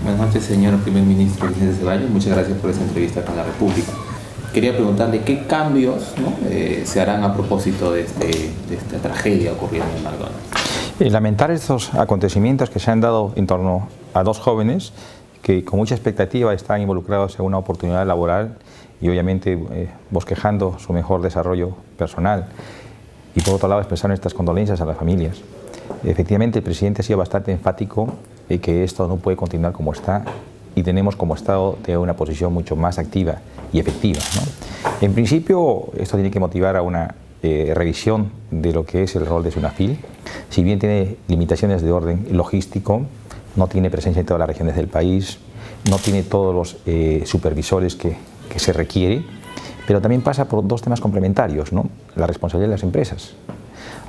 Buenas noches, señor primer ministro Vicente Ceballos. Muchas gracias por esta entrevista con la República. Quería preguntarle qué cambios, ¿no?, se harán a propósito de esta tragedia ocurrida en McDonald's. Lamentar estos acontecimientos que se han dado en torno a dos jóvenes que con mucha expectativa están involucrados en una oportunidad laboral y obviamente bosquejando su mejor desarrollo personal. Y por otro lado expresar nuestras condolencias a las familias. Efectivamente el presidente ha sido bastante enfático en que esto no puede continuar como está y tenemos como Estado tener una posición mucho más activa y efectiva, ¿no? En principio esto tiene que motivar a una revisión de lo que es el rol de SUNAFIL. Si bien tiene limitaciones de orden logístico, no tiene presencia en todas las regiones del país, no tiene todos los supervisores que se requiere, pero también pasa por dos temas complementarios, ¿no? La responsabilidad de las empresas.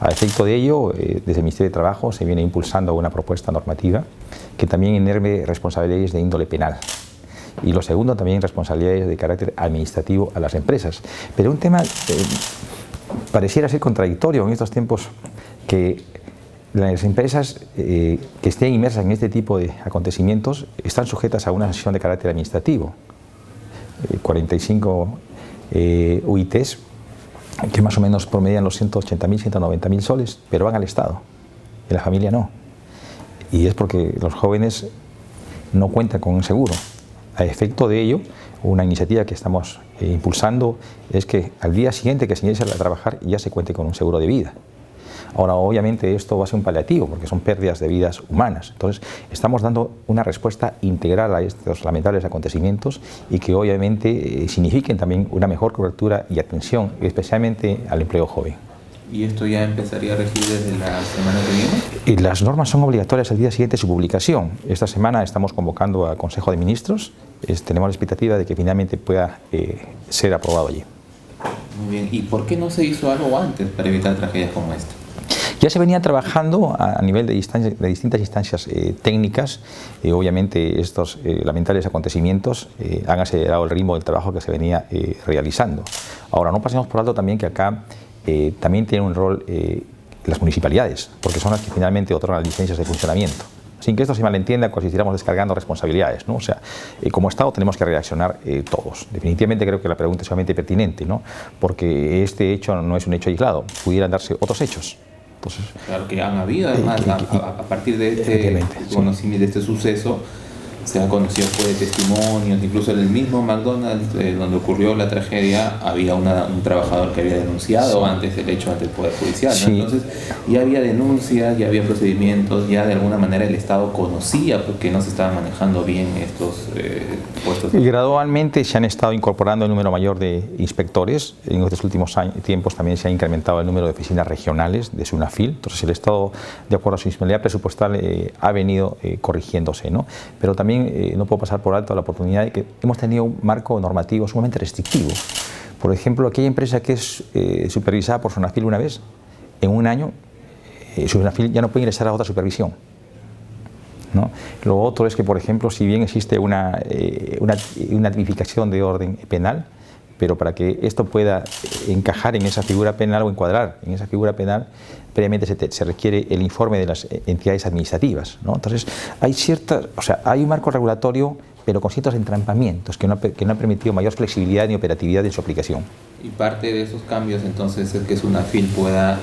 A efecto de ello, desde el Ministerio de Trabajo se viene impulsando una propuesta normativa que también inerve responsabilidades de índole penal. Y lo segundo, también responsabilidades de carácter administrativo a las empresas. Pero un tema pareciera ser contradictorio en estos tiempos, que las empresas que estén inmersas en este tipo de acontecimientos están sujetas a una sanción de carácter administrativo. 45 UITs que más o menos promedian los 180.000, 190.000 soles, pero van al Estado, y la familia no. Y es porque los jóvenes no cuentan con un seguro. A efecto de ello, una iniciativa que estamos impulsando es que al día siguiente que se inicie a trabajar ya se cuente con un seguro de vida. Ahora, obviamente, esto va a ser un paliativo porque son pérdidas de vidas humanas. Entonces, estamos dando una respuesta integral a estos lamentables acontecimientos y que obviamente signifiquen también una mejor cobertura y atención, especialmente al empleo joven. ¿Y esto ya empezaría a regir desde la semana que viene? Y las normas son obligatorias al día siguiente de su publicación. Esta semana estamos convocando al Consejo de Ministros. Tenemos la expectativa de que finalmente pueda ser aprobado allí. Muy bien. ¿Y por qué no se hizo algo antes para evitar tragedias como esta? Ya se venía trabajando a nivel de distintas instancias técnicas. Obviamente estos lamentables acontecimientos han acelerado el ritmo del trabajo que se venía realizando. Ahora, no pasemos por alto también que acá también tienen un rol las municipalidades, porque son las que finalmente otorgan las licencias de funcionamiento. Sin que esto se malentienda, como si estuviéramos descargando responsabilidades, ¿no? O sea, como Estado tenemos que reaccionar todos. Definitivamente creo que la pregunta es sumamente pertinente, ¿no? Porque este hecho no es un hecho aislado, pudieran darse otros hechos. Entonces, claro que han habido, además, a partir de este conocimiento, de este suceso, se han conocido de testimonios, incluso en el mismo McDonald's donde ocurrió la tragedia, había un trabajador que había denunciado antes el hecho ante el Poder Judicial, ¿no? Entonces, ya había denuncias, ya había procedimientos, ya de alguna manera el Estado conocía porque no se estaban manejando bien estos puestos. Y gradualmente se han estado incorporando el número mayor de inspectores. En estos últimos tiempos también se ha incrementado el número de oficinas regionales de SUNAFIL. Entonces el Estado, de acuerdo a su disponibilidad presupuestal, ha venido corrigiéndose, ¿no? Pero también no puedo pasar por alto la oportunidad de que hemos tenido un marco normativo sumamente restrictivo. Por ejemplo, aquella empresa que es supervisada por SUNAFIL una vez, en un año, SUNAFIL ya no puede ingresar a otra supervisión, ¿no? Lo otro es que, por ejemplo, si bien existe una tipificación de orden penal, pero para que esto pueda encajar en esa figura penal o encuadrar en esa figura penal, previamente se requiere el informe de las entidades administrativas, ¿no? Entonces, hay un marco regulatorio, pero con ciertos entrampamientos que no han permitido mayor flexibilidad ni operatividad en su aplicación. Y parte de esos cambios, entonces, es que SUNAFIL pueda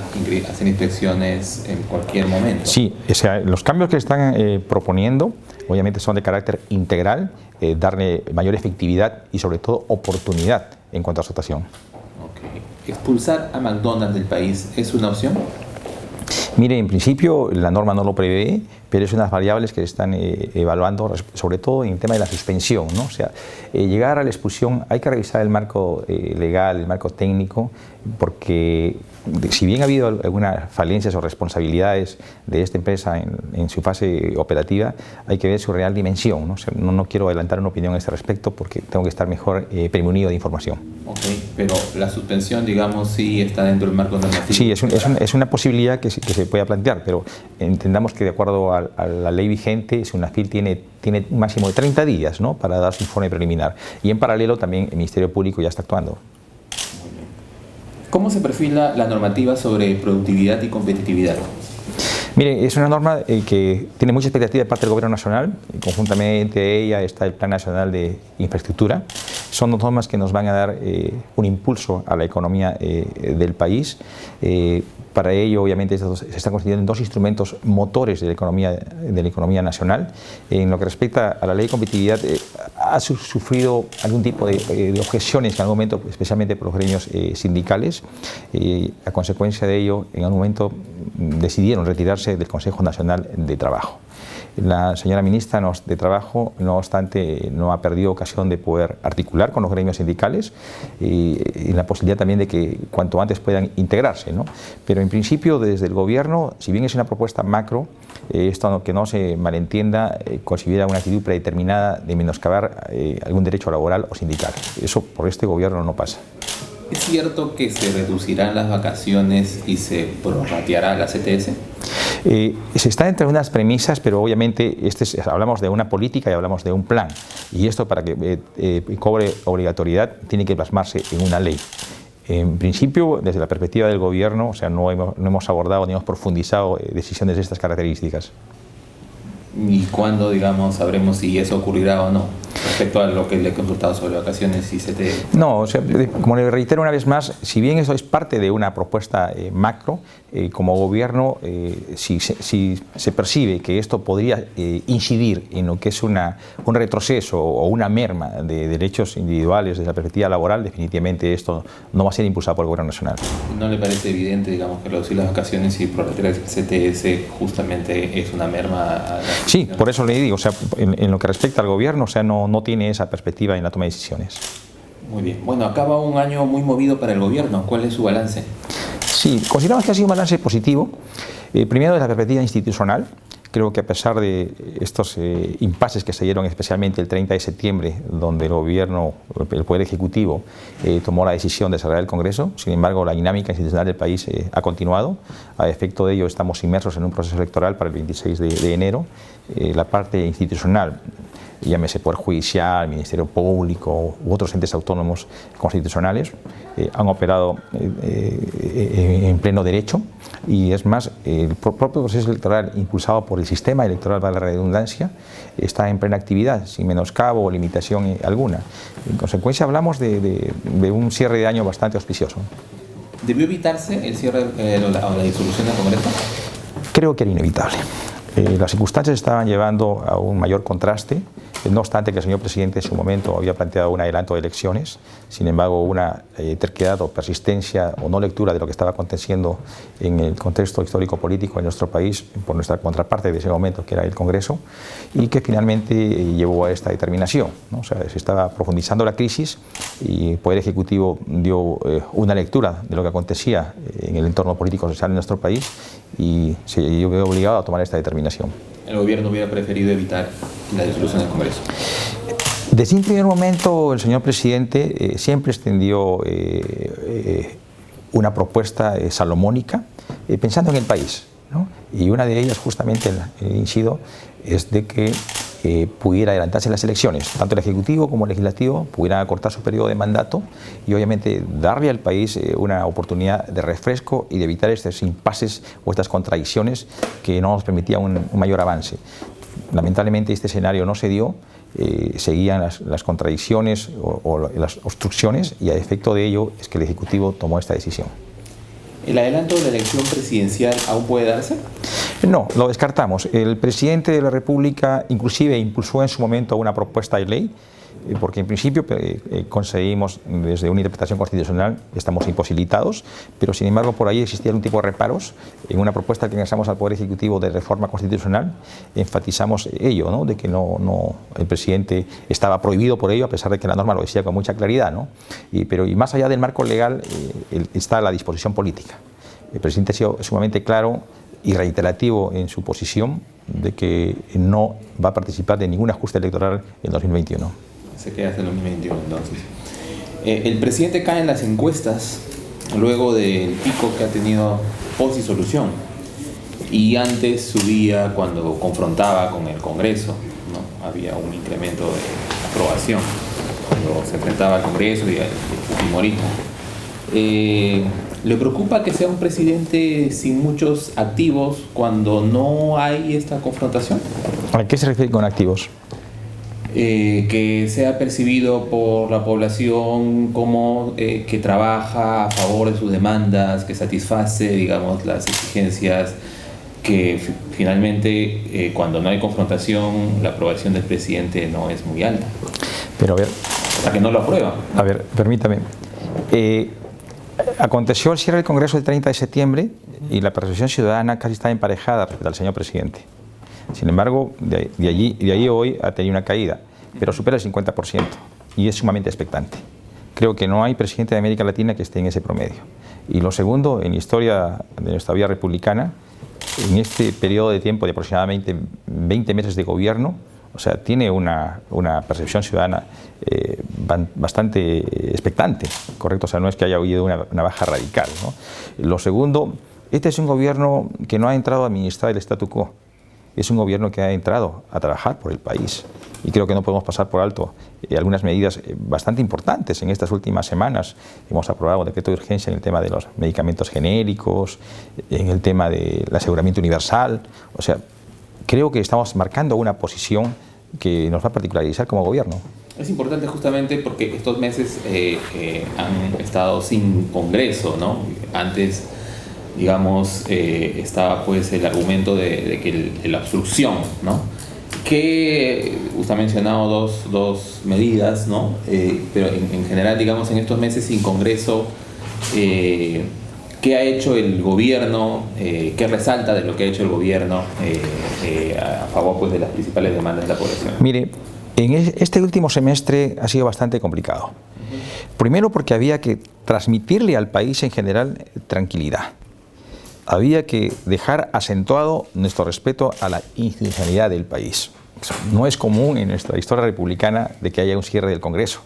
hacer inspecciones en cualquier momento. Sí, o sea, los cambios que están proponiendo, obviamente, son de carácter integral, darle mayor efectividad y, sobre todo, oportunidad en cuanto a su actuación. Okay. ¿Expulsar a McDonald's del país es una opción? Mire, en principio la norma no lo prevé, pero es unas variables que se están evaluando, sobre todo en el tema de la suspensión, ¿no? O sea, llegar a la expulsión, hay que revisar el marco legal, el marco técnico, porque si bien ha habido algunas falencias o responsabilidades de esta empresa en su fase operativa, hay que ver su real dimensión, ¿no? O sea, no quiero adelantar una opinión a este respecto porque tengo que estar mejor premunido de información. Ok, pero la suspensión, digamos, sí está dentro del marco normativo. Sí, es una posibilidad que se pueda plantear, pero entendamos que de acuerdo a la ley vigente, SUNAFIL tiene un máximo de 30 días, ¿no?, para dar su informe preliminar. Y en paralelo también el Ministerio Público ya está actuando. ¿Cómo se perfila la normativa sobre productividad y competitividad? Mire, es una norma que tiene mucha expectativa de parte del Gobierno Nacional. Conjuntamente a ella está el Plan Nacional de Infraestructura. Son normas que nos van a dar un impulso a la economía del país. Para ello, obviamente, se están constituyendo dos instrumentos motores de la economía nacional. En lo que respecta a la ley de competitividad, ha sufrido algún tipo de objeciones en algún momento, especialmente por los gremios sindicales. A consecuencia de ello, en algún momento decidieron retirarse del Consejo Nacional de Trabajo. La señora ministra de Trabajo, no obstante, no ha perdido ocasión de poder articular con los gremios sindicales y la posibilidad también de que cuanto antes puedan integrarse, ¿no? Pero en principio, desde el Gobierno, si bien es una propuesta macro, esto que no se malentienda, considera una actitud predeterminada de menoscabar algún derecho laboral o sindical. Eso por este Gobierno no pasa. ¿Es cierto que se reducirán las vacaciones y se prorrateará la CTS? Se está entre unas premisas, pero obviamente hablamos de una política y hablamos de un plan. Y esto, para que cobre obligatoriedad, tiene que plasmarse en una ley. En principio, desde la perspectiva del Gobierno, o sea, no hemos abordado ni hemos profundizado decisiones de estas características. ¿Y cuándo, digamos, sabremos si eso ocurrirá o no? Respecto a lo que le he consultado sobre vacaciones y CTS. No, o sea, como le reitero una vez más, si bien eso es parte de una propuesta macro, como Gobierno, si se percibe que esto podría incidir en lo que es un retroceso o una merma de derechos individuales desde la perspectiva laboral, definitivamente esto no va a ser impulsado por el Gobierno Nacional. ¿No le parece evidente, digamos, que reducir las vacaciones y prorratear el CTS justamente es una merma? Sí, por eso le digo, o sea, en lo que respecta al Gobierno, o sea, no tiene esa perspectiva en la toma de decisiones. Muy bien. Bueno, acaba un año muy movido para el Gobierno. ¿Cuál es su balance? Sí, consideramos que ha sido un balance positivo. Primero, desde la perspectiva institucional. Creo que a pesar de estos impases que se dieron especialmente el 30 de septiembre, donde el Gobierno, el Poder Ejecutivo, tomó la decisión de cerrar el Congreso, sin embargo la dinámica institucional del país ha continuado. A efecto de ello estamos inmersos en un proceso electoral para el 26 de enero. La parte institucional, llámese Poder Judicial, Ministerio Público u otros entes autónomos constitucionales, han operado en pleno derecho, y es más, el propio proceso electoral impulsado por el sistema electoral, para la redundancia, está en plena actividad, sin menoscabo o limitación alguna. En consecuencia, hablamos de un cierre de año bastante auspicioso. ¿Debió evitarse el cierre o la disolución del Congreso? Creo que era inevitable. Las circunstancias estaban llevando a un mayor contraste, no obstante que el señor presidente en su momento había planteado un adelanto de elecciones. Sin embargo, una terquedad o persistencia o no lectura de lo que estaba aconteciendo en el contexto histórico-político de nuestro país por nuestra contraparte de ese momento, que era el Congreso, y que finalmente llevó a esta determinación, ¿no? O sea, se estaba profundizando la crisis y el Poder Ejecutivo dio una lectura de lo que acontecía en el entorno político-social de nuestro país y se vio obligado a tomar esta determinación. ¿El Gobierno hubiera preferido evitar la disolución del Congreso? Desde un primer momento, el señor presidente siempre extendió una propuesta salomónica, pensando en el país, ¿no? Y una de ellas, justamente, incido, es de que pudiera adelantarse las elecciones, tanto el Ejecutivo como el Legislativo pudieran acortar su periodo de mandato y obviamente darle al país una oportunidad de refresco y de evitar estos impases o estas contradicciones que no nos permitían un mayor avance. Lamentablemente este escenario no se dio, seguían las contradicciones o las obstrucciones, y a efecto de ello es que el Ejecutivo tomó esta decisión. ¿El adelanto de la elección presidencial aún puede darse? No, lo descartamos. El presidente de la República inclusive impulsó en su momento una propuesta de ley, porque en principio conseguimos desde una interpretación constitucional, estamos imposibilitados, pero sin embargo por ahí existía un tipo de reparos. En una propuesta que ingresamos al Poder Ejecutivo de reforma constitucional enfatizamos ello, ¿no? De que el presidente estaba prohibido por ello, a pesar de que la norma lo decía con mucha claridad, ¿no? Pero más allá del marco legal está la disposición política. El presidente ha sido sumamente claro y reiterativo en su posición de que no va a participar de ningún ajuste electoral en 2021. Se queda hasta el 2021 entonces. El presidente cae en las encuestas luego del pico que ha tenido post-disolución, y antes subía cuando confrontaba con el Congreso, ¿no? Había un incremento de aprobación cuando se enfrentaba al Congreso y al fujimorismo. ¿Le preocupa que sea un presidente sin muchos activos cuando no hay esta confrontación? ¿A qué se refiere con activos? Que sea percibido por la población como que trabaja a favor de sus demandas, que satisface, digamos, las exigencias, que finalmente cuando no hay confrontación la aprobación del presidente no es muy alta. Pero a ver... O sea, que no lo aprueba. A ver, permítame. Aconteció el cierre del Congreso el 30 de septiembre y la percepción ciudadana casi está emparejada respecto al señor presidente. Sin embargo, de ahí hoy ha tenido una caída, pero supera el 50% y es sumamente expectante. Creo que no hay presidente de América Latina que esté en ese promedio. Y lo segundo, en la historia de nuestra vida republicana, en este periodo de tiempo de aproximadamente 20 meses de gobierno, o sea, tiene una percepción ciudadana bastante expectante, ¿correcto? O sea, no es que haya habido una baja radical, ¿no? Lo segundo, este es un gobierno que no ha entrado a administrar el statu quo, es un gobierno que ha entrado a trabajar por el país. Y creo que no podemos pasar por alto algunas medidas bastante importantes. En estas últimas semanas hemos aprobado un decreto de urgencia en el tema de los medicamentos genéricos, en el tema del aseguramiento universal. O sea, creo que estamos marcando una posición que nos va a particularizar como gobierno. Es importante justamente porque estos meses han estado sin Congreso, ¿no? Antes, digamos, estaba pues el argumento de que la obstrucción, ¿no? Que usted ha mencionado dos medidas, ¿no? Pero en general, digamos, en estos meses sin Congreso, ¿qué ha hecho el gobierno? ¿Qué resalta de lo que ha hecho el gobierno a favor pues, de las principales demandas de la población? Mire, en este último semestre ha sido bastante complicado. Primero porque había que transmitirle al país en general tranquilidad. Había que dejar acentuado nuestro respeto a la institucionalidad del país. No es común en nuestra historia republicana de que haya un cierre del Congreso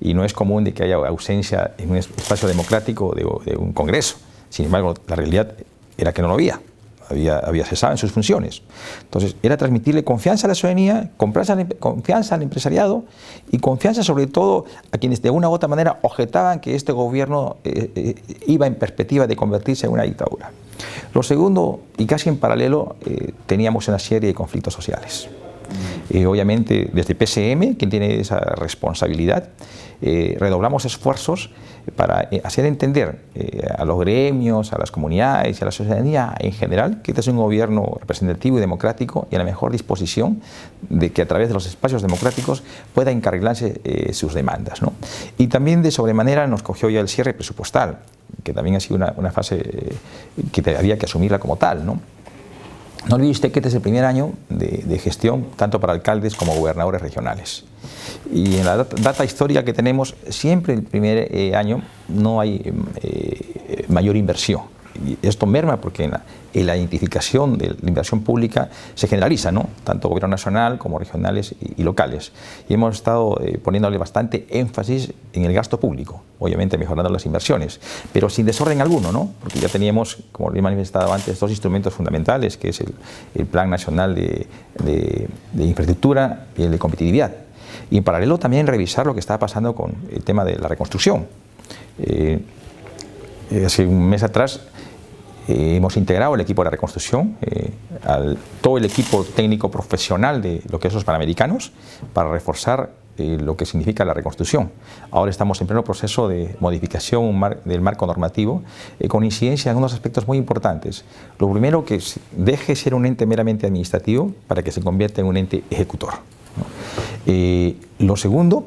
y no es común de que haya ausencia en un espacio democrático de un Congreso. Sin embargo, la realidad era que no lo había cesado en sus funciones. Entonces, era transmitirle confianza a la ciudadanía, confianza al empresariado y confianza sobre todo a quienes de una u otra manera objetaban que este gobierno iba en perspectiva de convertirse en una dictadura. Lo segundo, y casi en paralelo, teníamos una serie de conflictos sociales. Obviamente, desde PCM, quien tiene esa responsabilidad, redoblamos esfuerzos para hacer entender a los gremios, a las comunidades y a la ciudadanía en general que este es un gobierno representativo y democrático y a la mejor disposición de que a través de los espacios democráticos pueda encarrilarse sus demandas, ¿no? Y también de sobremanera nos cogió ya el cierre presupuestal, que también ha sido una fase que había que asumirla como tal, ¿no? No olvide usted que este es el primer año de gestión tanto para alcaldes como gobernadores regionales. Y en la data histórica que tenemos, siempre el primer año no hay mayor inversión. Y esto merma porque en la identificación de la inversión pública se generaliza, ¿no? Tanto gobierno nacional como regionales y locales. Y hemos estado poniéndole bastante énfasis en el gasto público, obviamente mejorando las inversiones, pero sin desorden alguno, ¿no? Porque ya teníamos, como lo he manifestado antes, dos instrumentos fundamentales, que es el Plan Nacional de Infraestructura y el de Competitividad. Y en paralelo también revisar lo que estaba pasando con el tema de la reconstrucción. Hace un mes atrás hemos integrado el equipo de la reconstrucción, todo el equipo técnico profesional de lo que son los Panamericanos, para reforzar lo que significa la reconstrucción. Ahora estamos en pleno proceso de modificación del marco normativo con incidencia en unos aspectos muy importantes. Lo primero, que deje de ser un ente meramente administrativo para que se convierta en un ente ejecutor, ¿no? Lo segundo,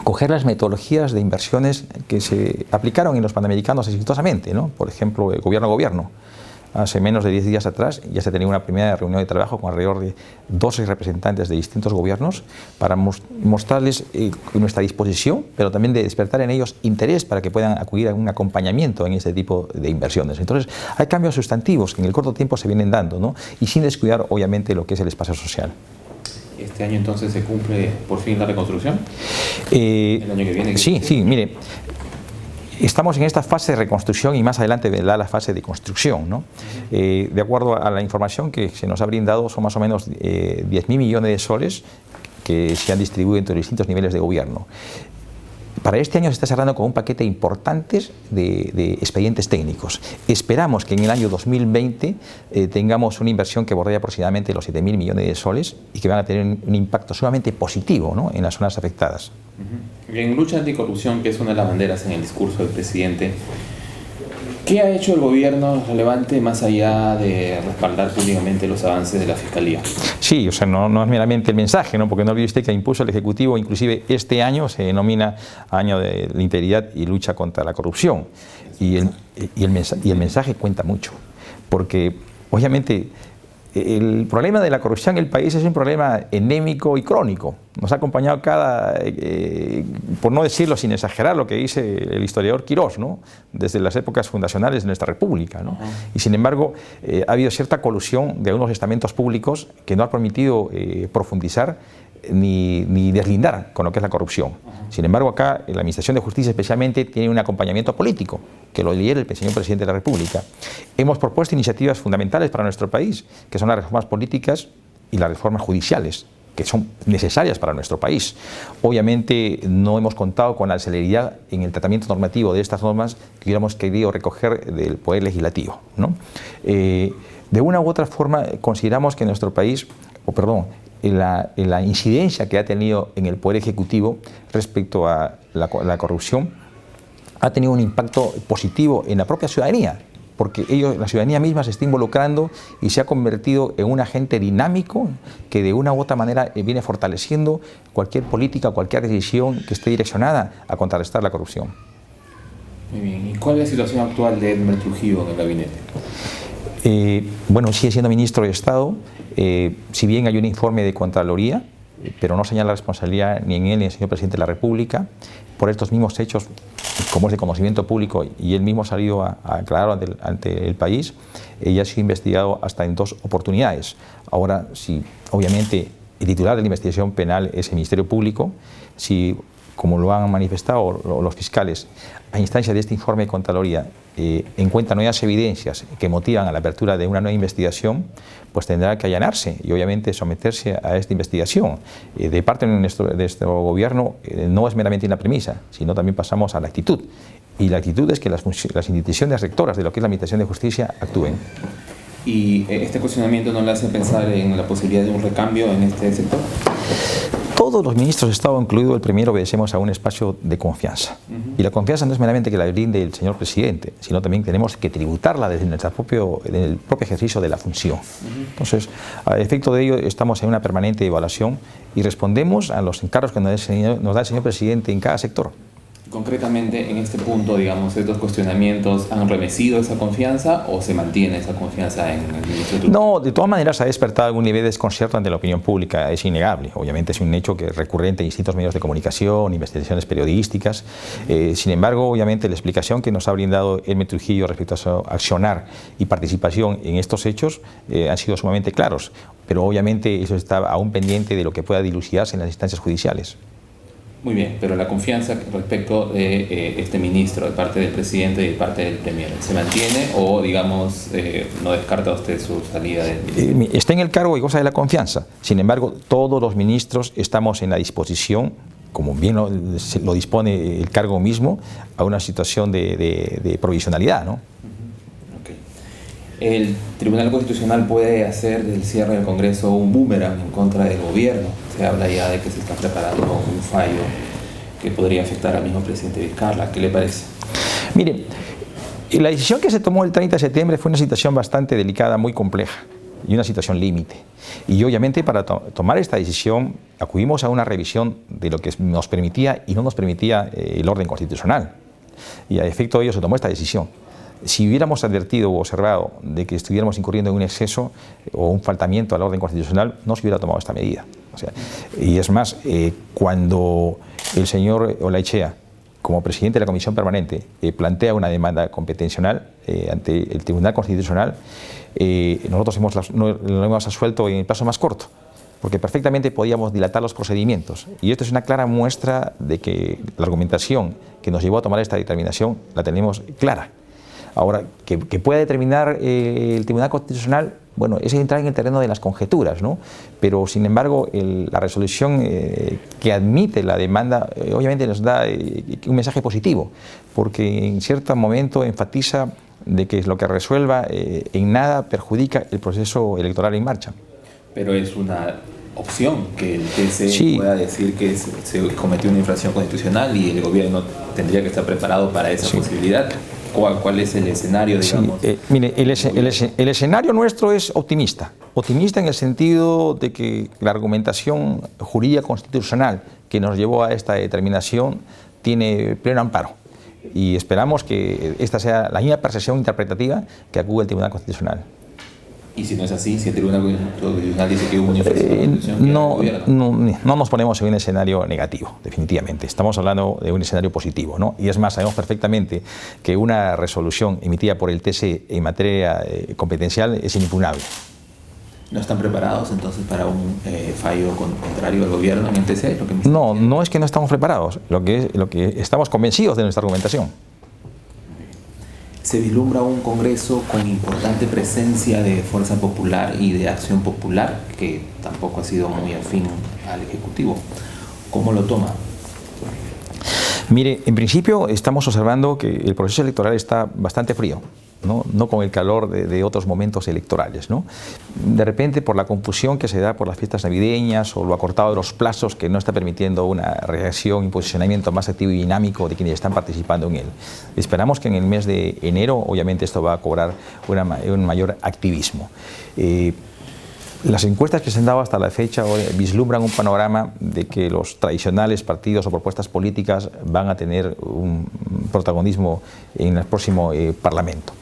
coger las metodologías de inversiones que se aplicaron en los Panamericanos exitosamente, ¿no? Por ejemplo, el gobierno a gobierno. Hace menos de 10 días atrás ya se tenía una primera reunión de trabajo con alrededor de 12 representantes de distintos gobiernos para mostrarles nuestra disposición, pero también de despertar en ellos interés para que puedan acudir a un acompañamiento en ese tipo de inversiones. Entonces, hay cambios sustantivos que en el corto tiempo se vienen dando, ¿no? Y sin descuidar, obviamente, lo que es el espacio social. ¿Este año entonces se cumple por fin la reconstrucción? ¿El año que viene? Sí, mire, estamos en esta fase de reconstrucción y más adelante vendrá la fase de construcción, ¿no? De acuerdo a la información que se nos ha brindado, son más o menos 10.000 millones de soles que se han distribuido entre los distintos niveles de gobierno. Para este año se está cerrando con un paquete importante de expedientes técnicos. Esperamos que en el año 2020 tengamos una inversión que bordea aproximadamente los 7.000 millones de soles y que van a tener un impacto sumamente positivo, ¿no?, en las zonas afectadas. En lucha anticorrupción, que es una de las banderas en el discurso del presidente, ¿qué ha hecho el gobierno relevante más allá de respaldar públicamente los avances de la Fiscalía? Sí, o sea, no es meramente el mensaje, ¿no?, porque no olvide usted que impuso el Ejecutivo, inclusive este año se denomina Año de la Integridad y Lucha contra la Corrupción. Y el mensaje cuenta mucho, porque obviamente el problema de la corrupción en el país es un problema endémico y crónico. Nos ha acompañado por no decirlo sin exagerar, lo que dice el historiador Quirós, ¿no?, desde las épocas fundacionales de nuestra República, ¿no? Y sin embargo, ha habido cierta colusión de algunos estamentos públicos que no ha permitido profundizar ni deslindar con lo que es la corrupción. Sin embargo, acá la Administración de Justicia especialmente tiene un acompañamiento político que lo lidera el señor Presidente de la República. Hemos propuesto iniciativas fundamentales para nuestro país, que son las reformas políticas y las reformas judiciales, que son necesarias para nuestro país. Obviamente no hemos contado con la celeridad en el tratamiento normativo de estas normas que hubiéramos querido recoger del Poder Legislativo, ¿no? De una u otra forma consideramos que nuestro país, la incidencia que ha tenido en el Poder Ejecutivo respecto a la corrupción ha tenido un impacto positivo en la propia ciudadanía, porque la ciudadanía misma se está involucrando y se ha convertido en un agente dinámico que de una u otra manera viene fortaleciendo cualquier política, cualquier decisión que esté direccionada a contrarrestar la corrupción. Muy bien. ¿Y cuál es la situación actual de Elmer Trujillo en el gabinete? Bueno, sigue siendo ministro de Estado, si bien hay un informe de Contraloría, pero no señala responsabilidad ni en él ni en el señor Presidente de la República. Por estos mismos hechos, como es de conocimiento público y él mismo ha salido a aclarar ante el país, ya ha sido investigado hasta en 2 oportunidades. Ahora, si obviamente el titular de la investigación penal es el Ministerio Público, si, como lo han manifestado los fiscales, a instancia de este informe de Contraloría, encuentran nuevas evidencias que motivan a la apertura de una nueva investigación, pues tendrá que allanarse y obviamente someterse a esta investigación. De parte de nuestro gobierno no es meramente una premisa, sino también pasamos a la actitud. Y la actitud es que las instituciones rectoras de lo que es la Administración de Justicia actúen. ¿Y este cuestionamiento no le hace pensar en la posibilidad de un recambio en este sector? Todos los ministros de Estado, incluido el Premier, obedecemos a un espacio de confianza. Y la confianza no es meramente que la brinde el señor Presidente, sino también tenemos que tributarla desde el propio ejercicio de la función. Entonces, a efecto de ello, estamos en una permanente evaluación y respondemos a los encargos que nos da el señor Presidente en cada sector. Concretamente, en este punto, digamos, estos cuestionamientos, ¿han remecido esa confianza o se mantiene esa confianza en el ministro Trujillo? No, de todas maneras ha despertado algún nivel de desconcierto ante la opinión pública, es innegable. Obviamente es un hecho que es recurrente en distintos medios de comunicación, investigaciones periodísticas. Sin embargo, obviamente la explicación que nos ha brindado Elmer Trujillo respecto a su accionar y participación en estos hechos han sido sumamente claros, pero obviamente eso está aún pendiente de lo que pueda dilucidarse en las instancias judiciales. Muy bien, pero la confianza respecto de este ministro, de parte del presidente y de parte del premier, ¿se mantiene o, digamos, no descarta usted su salida del ministro? Está en el cargo y goza de la confianza. Sin embargo, todos los ministros estamos en la disposición, como bien lo dispone el cargo mismo, a una situación de provisionalidad, ¿no? El Tribunal Constitucional puede hacer del cierre del Congreso un boomerang en contra del gobierno. Se habla ya de que se está preparando un fallo que podría afectar al mismo presidente Vizcarra. ¿Qué le parece? Mire, la decisión que se tomó el 30 de septiembre fue una situación bastante delicada, muy compleja y una situación límite. Y obviamente para tomar esta decisión acudimos a una revisión de lo que nos permitía y no nos permitía el orden constitucional. Y a efecto de ello se tomó esta decisión. Si hubiéramos advertido o observado de que estuviéramos incurriendo en un exceso o un faltamiento al orden constitucional, no se hubiera tomado esta medida. O sea, y es más, cuando el señor Olaechea, como presidente de la Comisión Permanente, plantea una demanda competencial ante el Tribunal Constitucional, nosotros lo hemos asuelto en el plazo más corto, porque perfectamente podíamos dilatar los procedimientos. Y esto es una clara muestra de que la argumentación que nos llevó a tomar esta determinación la tenemos clara. Ahora, que pueda determinar el Tribunal Constitucional, bueno, es entrar en el terreno de las conjeturas, ¿no? Pero, sin embargo, la resolución que admite la demanda, obviamente nos da un mensaje positivo, porque en cierto momento enfatiza de que lo que resuelva en nada perjudica el proceso electoral en marcha. Pero es una opción que el TC pueda decir que se cometió una infracción constitucional y el gobierno tendría que estar preparado para esa posibilidad. ¿Cuál es el escenario, digamos? Mire, el escenario nuestro es optimista. Optimista en el sentido de que la argumentación jurídica constitucional que nos llevó a esta determinación tiene pleno amparo. Y esperamos que esta sea la misma percepción interpretativa que acude el Tribunal Constitucional. Y si no es así, si el Tribunal Constitucional dice que hubo una infracción, no nos ponemos en un escenario negativo, definitivamente. Estamos hablando de un escenario positivo, ¿no? Y es más, sabemos perfectamente que una resolución emitida por el TC en materia competencial es inimpugnable. ¿No están preparados entonces para un fallo contrario al gobierno en el TC? No es que no estamos preparados, lo que estamos convencidos de nuestra argumentación. Se vislumbra un Congreso con importante presencia de Fuerza Popular y de Acción Popular, que tampoco ha sido muy afín al Ejecutivo. ¿Cómo lo toma? Mire, en principio estamos observando que el proceso electoral está bastante frío. No con el calor de otros momentos electorales, ¿no? De repente, por la confusión que se da por las fiestas navideñas o lo acortado de los plazos, que no está permitiendo una reacción y posicionamiento más activo y dinámico de quienes están participando en él. Esperamos que en el mes de enero, obviamente, esto va a cobrar un mayor activismo. Las encuestas que se han dado hasta la fecha vislumbran un panorama de que los tradicionales partidos o propuestas políticas van a tener un protagonismo en el próximo Parlamento.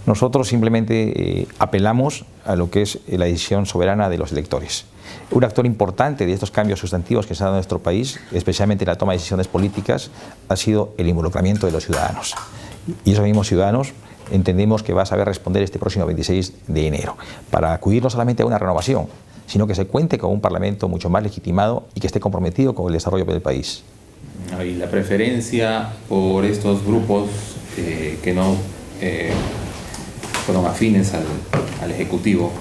Nosotros simplemente apelamos a lo que es la decisión soberana de los electores. Un actor importante de estos cambios sustantivos que se han dado en nuestro país, especialmente en la toma de decisiones políticas, ha sido el involucramiento de los ciudadanos. Y esos mismos ciudadanos entendemos que va a saber responder este próximo 26 de enero, para acudir no solamente a una renovación, sino que se cuente con un Parlamento mucho más legitimado y que esté comprometido con el desarrollo del país. Y la preferencia por estos grupos que no fueron afines al Ejecutivo,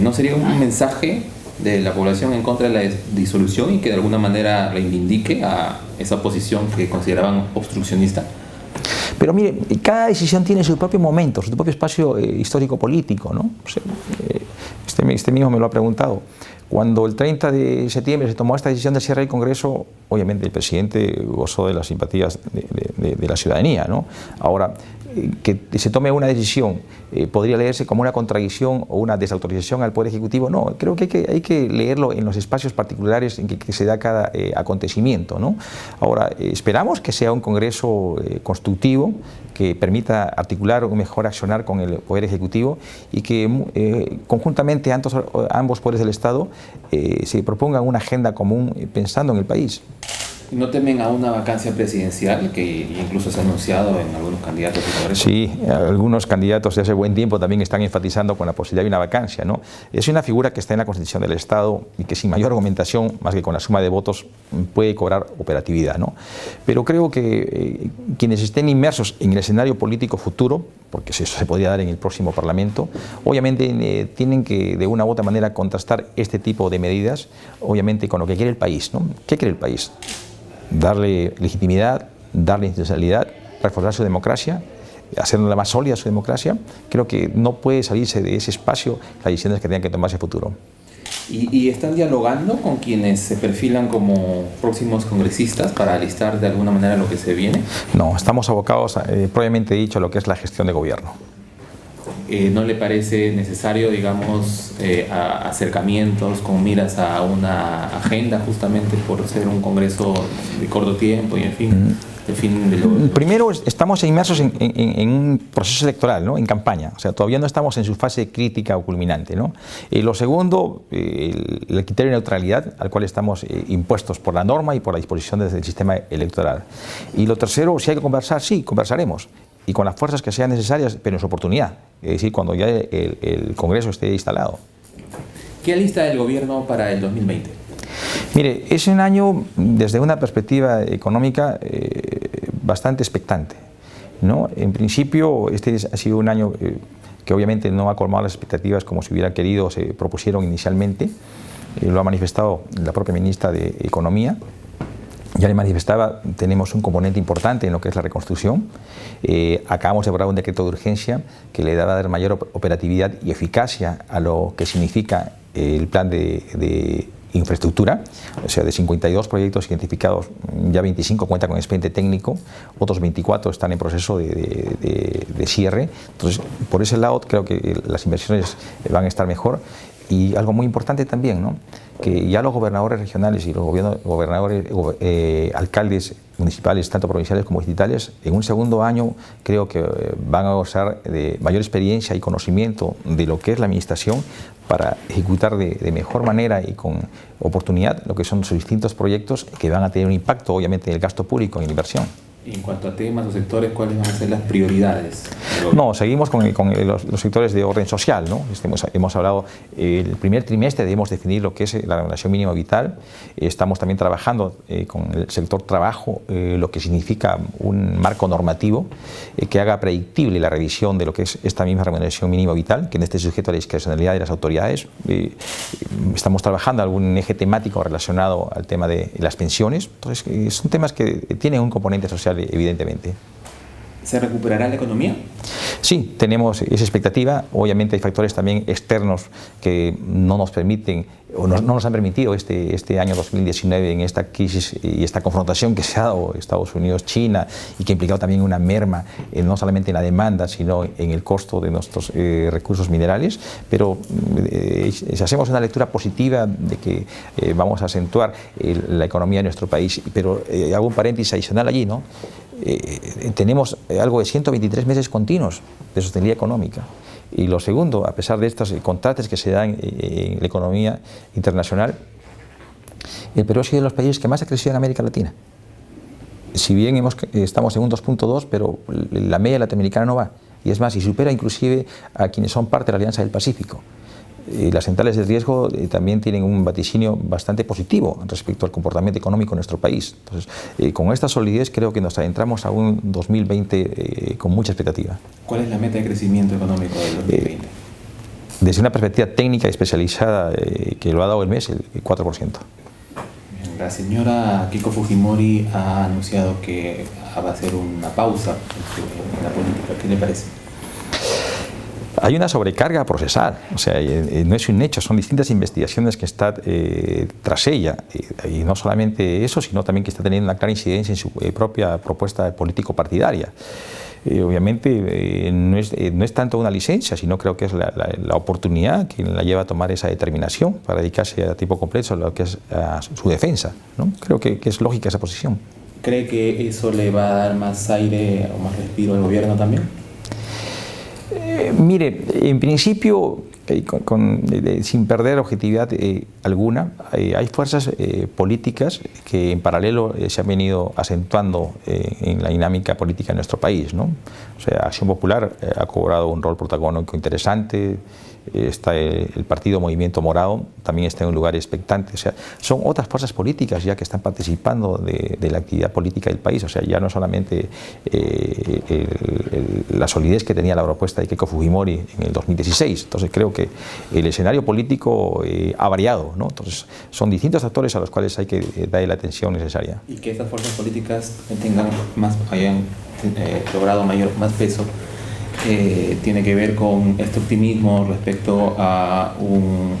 ¿no sería un mensaje de la población en contra de la disolución y que de alguna manera reivindique a esa posición que consideraban obstruccionista? Pero mire, cada decisión tiene su propio momento, su propio espacio histórico-político, ¿no? Este mismo me lo ha preguntado. Cuando el 30 de septiembre se tomó esta decisión de cierre del Congreso, obviamente el presidente gozó de las simpatías de la ciudadanía, ¿no? Ahora, que se tome una decisión podría leerse como una contradicción o una desautorización al Poder Ejecutivo. No, creo que hay que leerlo en los espacios particulares en que se da cada acontecimiento, ¿no? Ahora, esperamos que sea un Congreso constructivo, que permita articular un mejor accionar con el Poder Ejecutivo y que conjuntamente ambos poderes del Estado se propongan una agenda común pensando en el país. ¿No temen a una vacancia presidencial que incluso se ha anunciado en algunos candidatos del Congreso? Sí, algunos candidatos de hace buen tiempo también están enfatizando con la posibilidad de una vacancia, ¿no? Es una figura que está en la Constitución del Estado y que sin mayor argumentación, más que con la suma de votos, puede cobrar operatividad, ¿no? Pero creo que quienes estén inmersos en el escenario político futuro, porque eso se podría dar en el próximo Parlamento, obviamente tienen que de una u otra manera contrastar este tipo de medidas, obviamente con lo que quiere el país, ¿no? ¿Qué quiere el país? Darle legitimidad, darle institucionalidad, reforzar su democracia, hacerla más sólida su democracia. Creo que no puede salirse de ese espacio las decisiones que tengan que tomarse en futuro. ¿Y están dialogando con quienes se perfilan como próximos congresistas para alistar de alguna manera lo que se viene? No, estamos abocados, propiamente dicho, a lo que es la gestión de gobierno. ¿No le parece necesario, digamos, acercamientos con miras a una agenda justamente por ser un congreso de corto tiempo y en fin? Primero, estamos inmersos en un proceso electoral, ¿no? En campaña, o sea, todavía no estamos en su fase crítica o culminante, ¿no? Lo segundo, el criterio de neutralidad al cual estamos impuestos por la norma y por la disposición del sistema electoral. Y lo tercero, si hay que conversar, sí, conversaremos, y con las fuerzas que sean necesarias, pero en su oportunidad, es decir, cuando ya el Congreso esté instalado. ¿Qué alista el gobierno para el 2020? Mire, es un año, desde una perspectiva económica, bastante expectante, ¿no? En principio, este ha sido un año que obviamente no ha colmado las expectativas como se hubiera querido o se propusieron inicialmente. Lo ha manifestado la propia ministra de Economía. Ya le manifestaba, tenemos un componente importante en lo que es la reconstrucción. Acabamos de aprobar un decreto de urgencia que le va a dar mayor operatividad y eficacia a lo que significa el plan de infraestructura. O sea, de 52 proyectos identificados, ya 25 cuentan con expediente técnico, otros 24 están en proceso de cierre. Entonces, por ese lado creo que las inversiones van a estar mejor. Y algo muy importante también, ¿no?, que ya los gobernadores regionales y los alcaldes municipales, tanto provinciales como distritales, en un segundo año creo que van a gozar de mayor experiencia y conocimiento de lo que es la administración para ejecutar de mejor manera y con oportunidad lo que son sus distintos proyectos que van a tener un impacto obviamente en el gasto público, en la inversión. Y en cuanto a temas o sectores, ¿cuáles van a ser las prioridades? No, seguimos con los sectores de orden social, ¿no? Hemos hablado, el primer trimestre debemos definir lo que es la remuneración mínima vital. Estamos también trabajando con el sector trabajo, lo que significa un marco normativo que haga predictible la revisión de lo que es esta misma remuneración mínima vital, que no esté sujeto a la discrecionalidad de las autoridades. Estamos trabajando algún eje temático relacionado al tema de las pensiones. Entonces, son temas que tienen un componente social evidentemente. ¿Se recuperará la economía? Sí, tenemos esa expectativa. Obviamente hay factores también externos que no nos permiten o no nos han permitido este año 2019 en esta crisis y esta confrontación que se ha dado Estados Unidos-China y que ha implicado también una merma no solamente en la demanda sino en el costo de nuestros recursos minerales, pero si hacemos una lectura positiva de que vamos a acentuar la economía de nuestro país, pero hago un paréntesis adicional allí, ¿no? Tenemos algo de 123 meses continuos de sostenibilidad económica. Y lo segundo, a pesar de estos contrastes que se dan en la economía internacional, el Perú ha sido de los países que más ha crecido en América Latina. Si bien estamos en un 2.2, pero la media latinoamericana no va. Y es más, y supera inclusive a quienes son parte de la Alianza del Pacífico. Las centrales de riesgo también tienen un vaticinio bastante positivo respecto al comportamiento económico en nuestro país. Entonces, con esta solidez creo que nos adentramos a un 2020 con mucha expectativa. ¿Cuál es la meta de crecimiento económico del 2020? Desde una perspectiva técnica y especializada que lo ha dado el mes, el 4%. La señora Keiko Fujimori ha anunciado que va a hacer una pausa en la política. ¿Qué le parece? Hay una sobrecarga procesal, o sea, no es un hecho, son distintas investigaciones que están tras ella, y no solamente eso, sino también que está teniendo una clara incidencia en su propia propuesta político-partidaria. Obviamente no es tanto una licencia, sino creo que es la oportunidad que la lleva a tomar esa determinación para dedicarse a tiempo completo a lo que es a su defensa, ¿no? Creo que es lógica esa posición. ¿Cree que eso le va a dar más aire o más respiro al gobierno también? Mire, en principio, sin perder objetividad alguna, hay fuerzas políticas que en paralelo se han venido acentuando en la dinámica política de nuestro país, ¿no? O sea, Acción Popular ha cobrado un rol protagónico interesante. Está el partido Movimiento Morado, también está en un lugar expectante. O sea, son otras fuerzas políticas ya que están participando de la actividad política del país. O sea, ya no solamente la solidez que tenía la propuesta de Keiko Fujimori en el 2016. Entonces creo que el escenario político ha variado, ¿no? Entonces son distintos actores a los cuales hay que darle la atención necesaria. Y que estas fuerzas políticas hayan logrado más peso. Tiene que ver con este optimismo respecto a un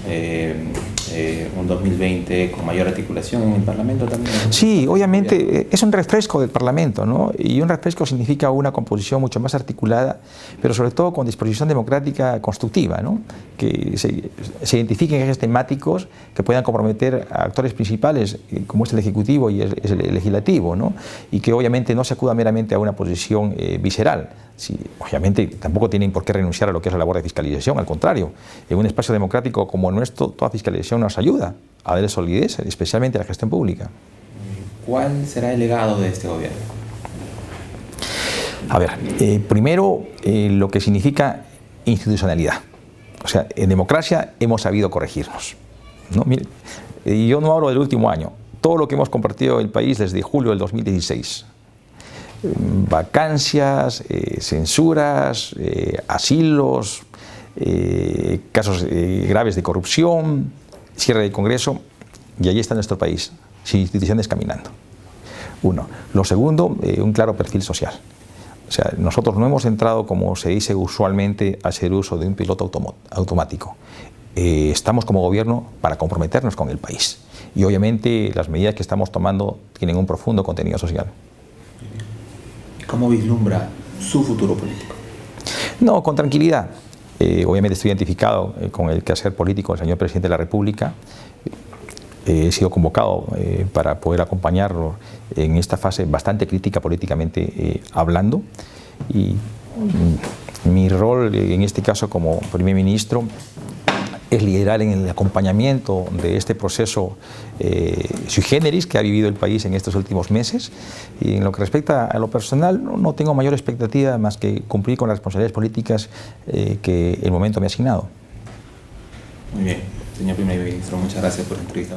2020 con mayor articulación en el Parlamento también. Sí, obviamente es un refresco del Parlamento, ¿no? Y un refresco significa una composición mucho más articulada, pero sobre todo con disposición democrática constructiva, ¿no? Que se identifiquen ejes temáticos que puedan comprometer a actores principales como es el Ejecutivo y es el Legislativo, ¿no? Y que obviamente no se acuda meramente a una posición visceral. Sí, obviamente tampoco tienen por qué renunciar a lo que es la labor de fiscalización, al contrario, en un espacio democrático como el nuestro, toda fiscalización nos ayuda a darle solidez, especialmente a la gestión pública. ¿Cuál será el legado de este gobierno? A ver, primero lo que significa institucionalidad. O sea, en democracia hemos sabido corregirnos, ¿no? Mire, yo no hablo del último año, todo lo que hemos compartido en el país desde julio del 2016. Vacancias, censuras, asilos, casos graves de corrupción, cierre del Congreso, y allí está nuestro país, sin instituciones caminando. Uno. Lo segundo, un claro perfil social. O sea, nosotros no hemos entrado, como se dice usualmente, a hacer uso de un piloto automático. Estamos como gobierno para comprometernos con el país. Y obviamente las medidas que estamos tomando tienen un profundo contenido social. ¿Cómo vislumbra su futuro político? No, con tranquilidad. Obviamente estoy identificado con el quehacer político del señor presidente de la República. He sido convocado para poder acompañarlo en esta fase bastante crítica políticamente hablando. Y mi rol en este caso como primer ministro es liderar en el acompañamiento de este proceso sui generis que ha vivido el país en estos últimos meses. Y en lo que respecta a lo personal, no tengo mayor expectativa más que cumplir con las responsabilidades políticas que el momento me ha asignado. Muy bien, señor primer ministro, muchas gracias por la entrevista.